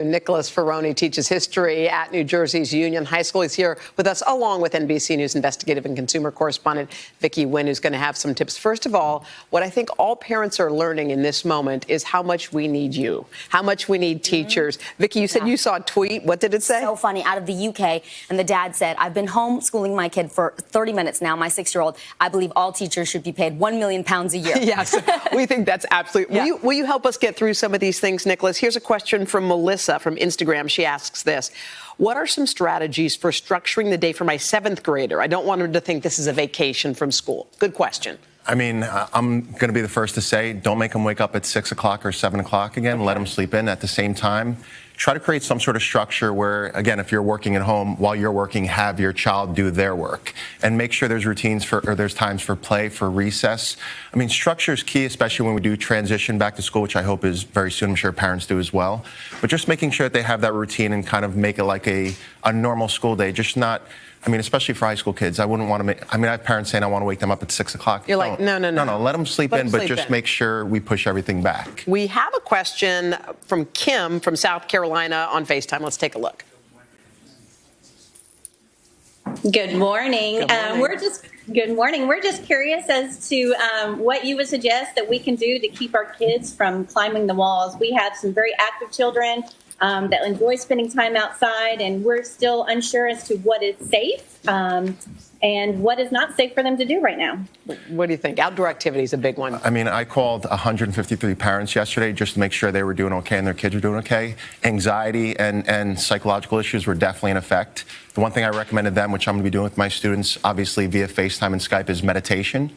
Nicholas Ferroni teaches history at New Jersey's Union High School. He's here with us, along with NBC News investigative and consumer correspondent Vicky Nguyen, who's going to have some tips. First of all, what I think all parents are learning in this moment is how much we need you, how much we need teachers. Vicky, you said you saw a tweet. What did it say? So funny, out of the UK, and the dad said, "I've been homeschooling my kid for 30 minutes now, my 6-year-old. I believe all teachers should be paid £1 million a year." Yes, we think that's absolutely. Yeah. Will you help us get through some of these things, Nicholas? Here's a question from Melissa from Instagram. She asks this: what are some strategies for structuring the day for my 7th grader? I don't want him to think this is a vacation from school. Good question. I mean, I'm going to be the first to say, don't make them wake up at 6 o'clock or 7 o'clock again. Okay. Let them sleep in. At the same time, try to create some sort of structure where, again, if you're working at home, while you're working, have your child do their work. And make sure there's routines or there's times for play, for recess. I mean, structure is key, especially when we do transition back to school, which I hope is very soon. I'm sure parents do as well. But just making sure that they have that routine and kind of make it like a normal school day. Just not... I mean, especially for high school kids, I wouldn't want to make... I mean, I have parents saying I want to wake them up at 6 o'clock. You're like, no. Let them sleep in, but just make sure we push everything back. We have a question from Kim from South Carolina on FaceTime. Let's take a look. Good morning. Good morning. We're just curious as to what you would suggest that we can do to keep our kids from climbing the walls. We have some very active children that enjoy spending time outside, and we're still unsure as to what is safe and what is not safe for them to do right now. What do you think? Outdoor activity is a big one. I mean, I called 153 parents yesterday just to make sure they were doing okay and their kids were doing okay. Anxiety and psychological issues were definitely in effect. The one thing I recommended them, which I'm going to be doing with my students, obviously via FaceTime and Skype, is meditation.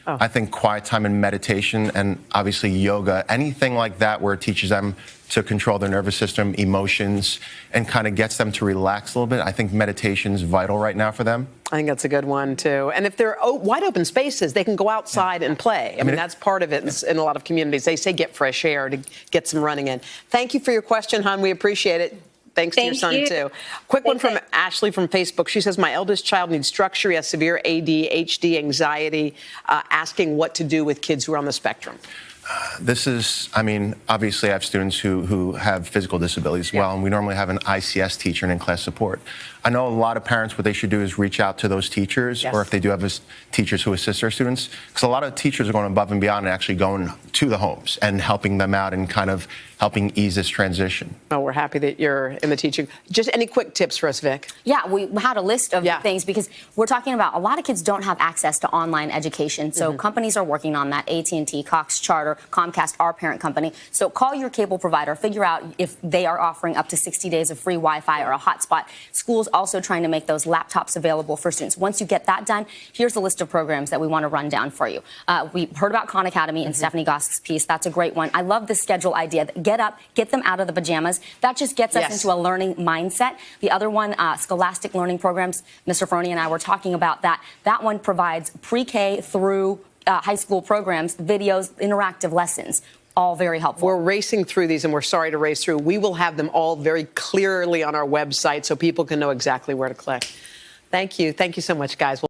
Oh. I think quiet time and meditation, and obviously yoga, anything like that where it teaches them to control their nervous system, emotions, and kind of gets them to relax a little bit. I think meditation is vital right now for them. I think that's a good one, too. And if they're wide open spaces, they can go outside and play. I mean, that's part of it in a lot of communities. They say get fresh air to get some running in. Thank you for your question, hon. We appreciate it. Thanks to your son, too. Quick one from Ashley from Facebook. She says, my eldest child needs structure. He has severe ADHD, anxiety, asking what to do with kids who are on the spectrum. This is, I mean, obviously I have students who have physical disabilities as well, and we normally have an ICS teacher and in-class support. I know a lot of parents, what they should do is reach out to those teachers, or if they do have teachers who assist their students, because a lot of teachers are going above and beyond and actually going to the homes and helping them out and kind of helping ease this transition. Oh, we're happy that you're in the teaching. Just any quick tips for us, Vic? Yeah, we had a list of things because we're talking about a lot of kids don't have access to online education. So companies are working on that. AT&T, Cox Charter, Comcast, our parent company. So call your cable provider, figure out if they are offering up to 60 days of free Wi-Fi or a hotspot. Schools also trying to make those laptops available for students. Once you get that done, here's a list of programs that we want to run down for you. We heard about Khan Academy and Stephanie Gosk's piece. That's a great one. I love the schedule idea. Get up, get them out of the pajamas. That just gets us into a learning mindset. The other one, Scholastic Learning Programs, Mr. Ferroni and I were talking about that. That one provides pre-K through high school programs, videos, interactive lessons. All very helpful. We're racing through these, and we're sorry to race through. We will have them all very clearly on our website so people can know exactly where to click. Thank you. Thank you so much, guys.